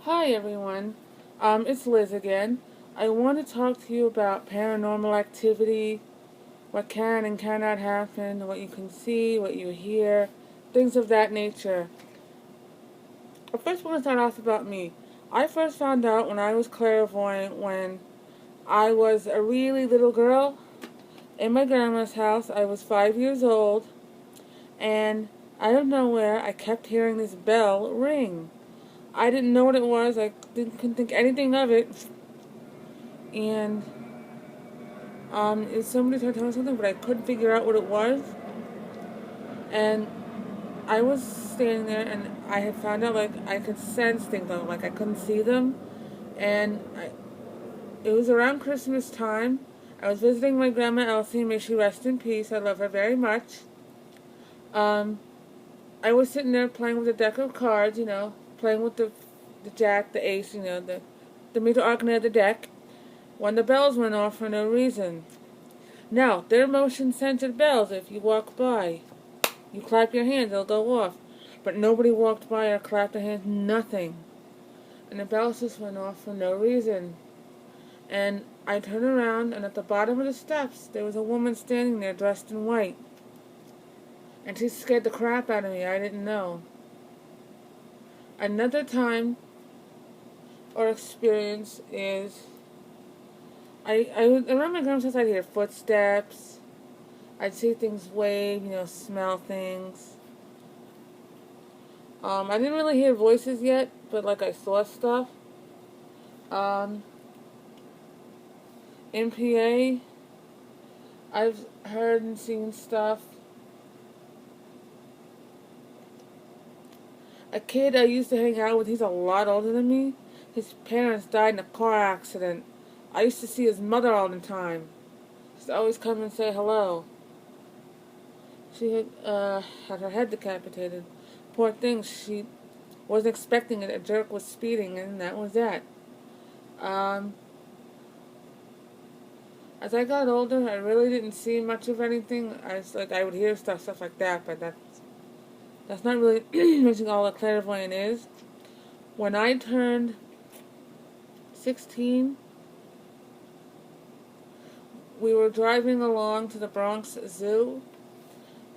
Hi everyone, it's Liz again. I want to talk to you about paranormal activity, what can and cannot happen, what you can see, what you hear, things of that nature. I first want to start off about me. I first found out when I was clairvoyant when I was a really little girl in my grandma's house. I was 5 years old, and out of nowhere I kept hearing this bell ring. I didn't know what it was. Couldn't think anything of it. And somebody tried to tell me something, but I couldn't figure out what it was. And I was standing there, and I had found out like I could sense things, though, like I couldn't see them. It was around Christmas time. I was visiting my grandma Elsie. May she rest in peace. I love her very much. Um, I was sitting there playing with a deck of cards, playing with the jack, the ace, the middle arcana of the deck, when the bells went off for no reason. Now, they're motion-sensor bells. If you walk by, you clap your hands, they'll go off. But nobody walked by or clapped their hands, nothing. And the bells just went off for no reason. And I turned around, and at the bottom of the steps, there was a woman standing there dressed in white. And she scared the crap out of me. I didn't know. Another time or experience is around my grandma's house. I'd hear footsteps. I'd see things wave, smell things. I didn't really hear voices yet, but like I saw stuff. Um, in PA, I've heard and seen stuff. A kid I used to hang out with, he's a lot older than me. His parents died in a car accident. I used to see his mother all the time. She'd always come and say hello. She had her head decapitated. Poor thing, she wasn't expecting it. A jerk was speeding, and that was that. Um, as I got older, I really didn't see much of anything. I would hear stuff like that, but that's not really missing all a clairvoyant is. When I turned 16, we were driving along to the Bronx Zoo,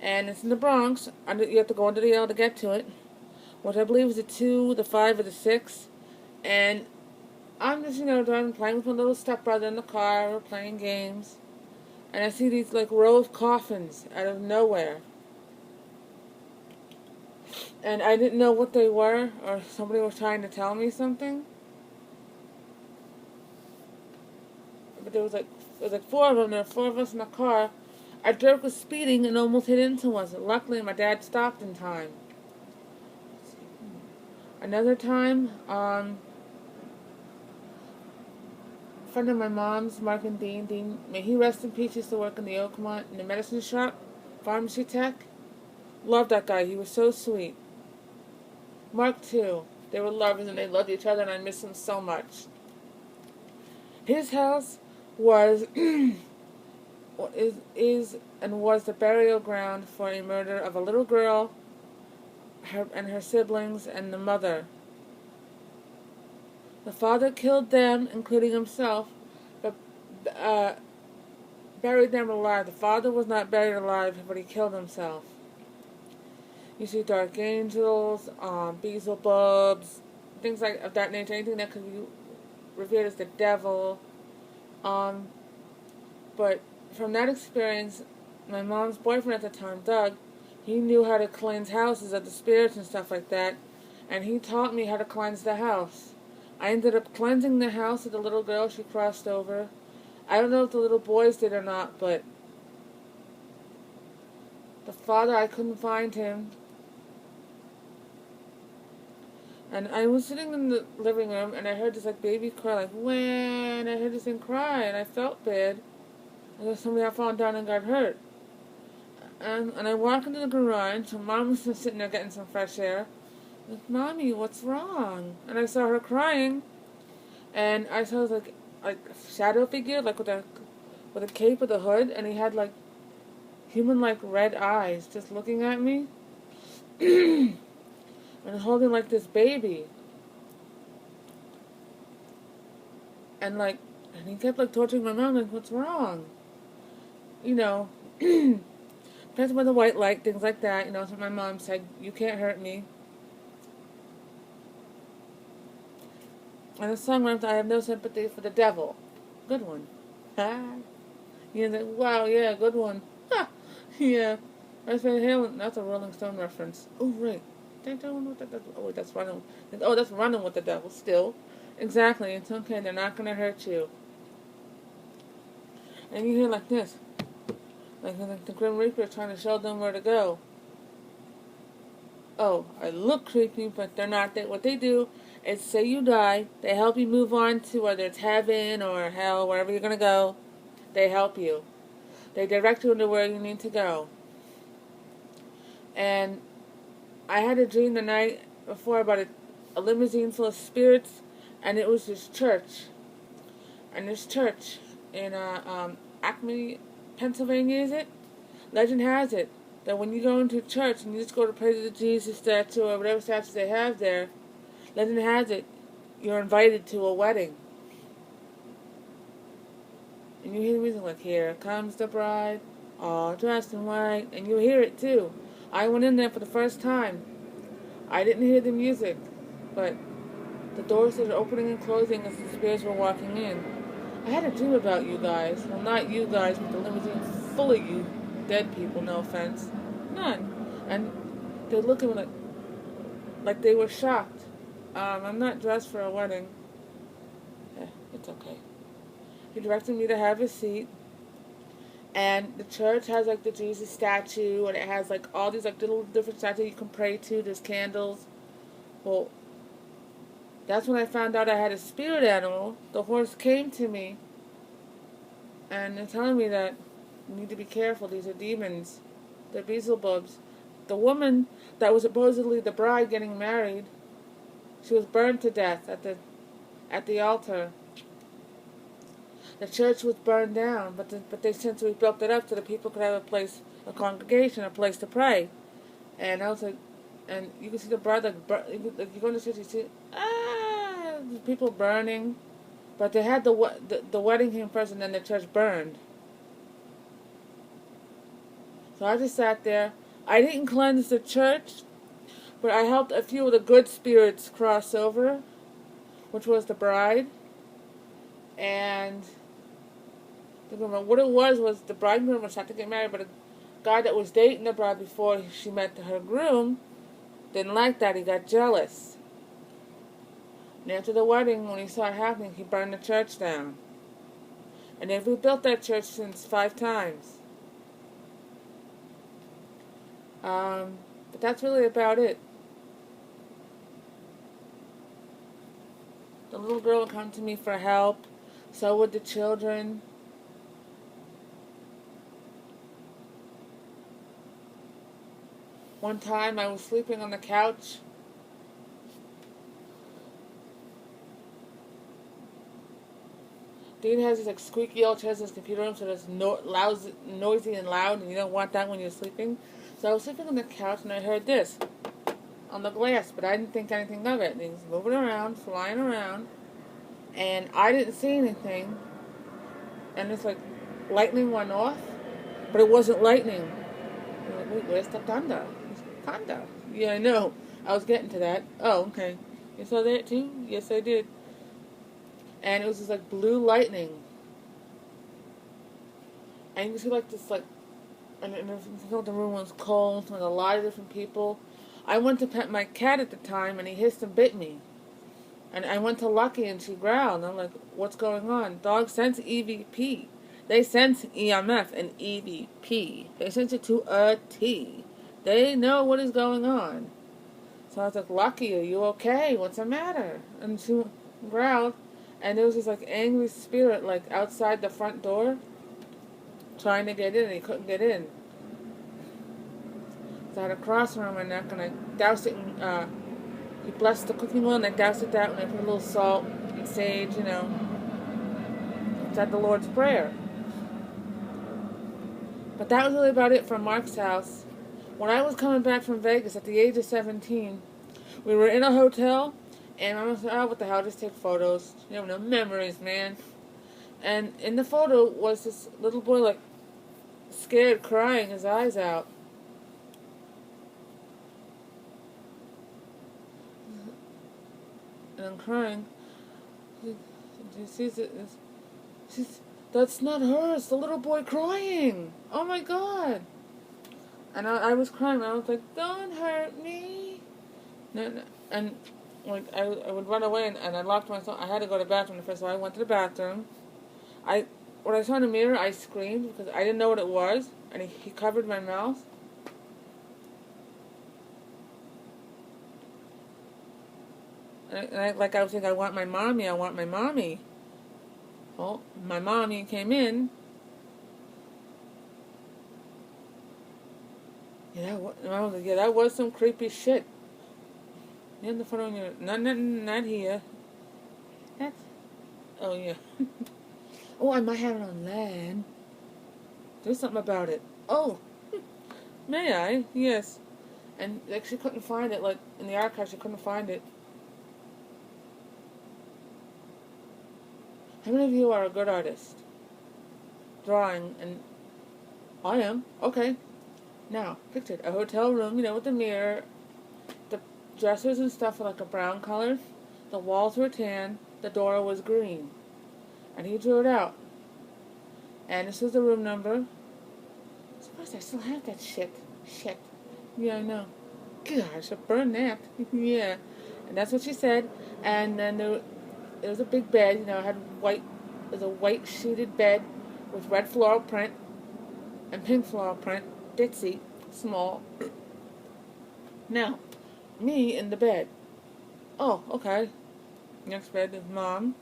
and it's in the Bronx. You have to go under the L to get to it, which I believe is the 2, the 5, or the 6. And I'm just, driving, playing with my little stepbrother in the car. We're playing games. And I see these, row of coffins out of nowhere. And I didn't know what they were, or somebody was trying to tell me something. But there was four of them. There were four of us in the car. Our jerk was speeding and almost hit into us. Luckily, my dad stopped in time. Another time, a friend of my mom's, Mark and Dean, may he rest in peace, used to work in the Oakmont, in the medicine shop, pharmacy tech. Loved that guy. He was so sweet. Mark, too. They were lovers and they loved each other, and I miss him so much. His house was is and was the burial ground for a murder of a little girl, her siblings, and the mother. The father killed them, including himself, but buried them alive. The father was not buried alive, but he killed himself. You see dark angels, Beelzebubs, things like of that nature, anything that could be revered as the devil. But from that experience, my mom's boyfriend at the time, Doug, he knew how to cleanse houses of the spirits and stuff like that, and he taught me how to cleanse the house. I ended up cleansing the house of the little girl she crossed over. I don't know if the little boys did or not, but the father, I couldn't find him. And I was sitting in the living room, and I heard this baby cry, when I heard this thing cry, and I felt bad. I guess somebody had fallen down and got hurt. And I walked into the garage, so Mom was just sitting there getting some fresh air. Mommy, what's wrong? And I saw her crying, and I saw a shadow figure, with a cape with a hood, and he had human red eyes, just looking at me, and holding this baby. And like, and he kept like torturing my mom, like, what's wrong? You know, talking about the white light, things like that. You know, so my mom said, you can't hurt me. And the song went, I have no sympathy for the devil. Good one. Ah. You know, wow, yeah, good one. Ha. Yeah. That's Van Halen. That's a Rolling Stone reference. Oh, right. Oh, wait, that's running. Oh, that's running with the devil still. Exactly. It's okay. They're not going to hurt you. And you hear like this. Like the Grim Reaper is trying to show them where to go. Oh, I look creepy, but they're not. What they do is say you die. They help you move on to whether it's heaven or hell, wherever you're going to go. They help you. They direct you into where you need to go. And I had a dream the night before about a limousine full of spirits, and it was this church. And this church in Acme, Pennsylvania, is it? Legend has it that when you go into church and you just go to pray to the Jesus statue or whatever statues they have there, legend has it, you're invited to a wedding. And you hear the music like, here comes the bride, all dressed in white, and you hear it too. I went in there for the first time. I didn't hear the music, but the doors started opening and closing as the spirits were walking in. I had a dream about you guys. Well, not you guys, but the limousine full of you dead people, no offense. None. And they looked at me like they were shocked. I'm not dressed for a wedding. It's okay. He directed me to have a seat. And the church has like the Jesus statue, and it has like all these like little different statues you can pray to. There's candles. Well, that's when I found out I had a spirit animal. The horse came to me, and they're telling me that you need to be careful. These are demons. They're Beelzebubs. The woman that was supposedly the bride getting married, she was burned to death at the altar. The church was burned down, but they since rebuilt it up so the people could have a place, a congregation, a place to pray. And I was like, and you can see the bride, like you go to the church, you see, the people burning. But they had the wedding came first, and then the church burned. So I just sat there. I didn't cleanse the church, but I helped a few of the good spirits cross over, which was the bride. And what it was the bridegroom was about to get married, but a guy that was dating the bride before she met her groom didn't like that. He got jealous. And after the wedding, when he saw it happening, he burned the church down. And they've rebuilt that church since 5 times. But that's really about it. The little girl would come to me for help. So would the children. One time I was sleeping on the couch. Dean has this like squeaky old chairs in his computer room, so it's noisy and loud, and you don't want that when you're sleeping. So I was sleeping on the couch, and I heard this on the glass, but I didn't think anything of it. And he was moving around, flying around, and I didn't see anything. And it's like lightning went off, but it wasn't lightning. I'm like, wait, where's the thunder? Thunder. Yeah, I know. I was getting to that. Oh, okay. You saw that too? Yes, I did. And it was just like blue lightning. And you see like this like, and the room was cold, with a lot of different people. I went to pet my cat at the time, and he hissed and bit me. And I went to Lucky, and she growled. And I'm like, what's going on? Dogs sense EVP. They sense EMF and EVP. They sense it to a T. They know what is going on. So I was like, Lucky, are you okay? What's the matter? And she growled. And there was this like angry spirit like outside the front door trying to get in, and he couldn't get in. So I had a cross around my neck, and I doused it in, he blessed the cooking oil, and I doused it out, and I put a little salt and sage, said the Lord's Prayer. But that was really about it from Mark's house. When I was coming back from Vegas at the age of 17, we were in a hotel, And my mom said, oh, what the hell, just take photos. You have no memories, man. And in the photo was this little boy, like, scared, crying his eyes out. And I'm crying. Do you see it? That's not her. It's the little boy crying. Oh my God. And I was crying. I was like, don't hurt me. No. And like I would run away and I locked myself. I had to go to the bathroom first, so I went to the bathroom. When I saw in the mirror, I screamed because I didn't know what it was, and he covered my mouth. Like I was thinking, I want my mommy. Well, my mommy came in. Yeah, that was some creepy shit. In the front of your, not here. That's, oh yeah. Oh, I might have it on land. Do something about it. Oh, may I? Yes. And like she couldn't find it. Like in the archive, she couldn't find it. How many of you are a good artist? Drawing, and I am. Okay. Now, picture it. A hotel room, with the mirror. The dressers and stuff were like a brown color. The walls were tan. The door was green. And he drew it out. And this is the room number. Suppose I still have that shit. Shit. Yeah, I know. God, I should burn that. Yeah. And that's what she said. And then there was a big bed, it was a white sheeted bed with red floral print and pink floral print, ditzy, small. Now, me in the bed. Oh, okay. Next bed is Mom.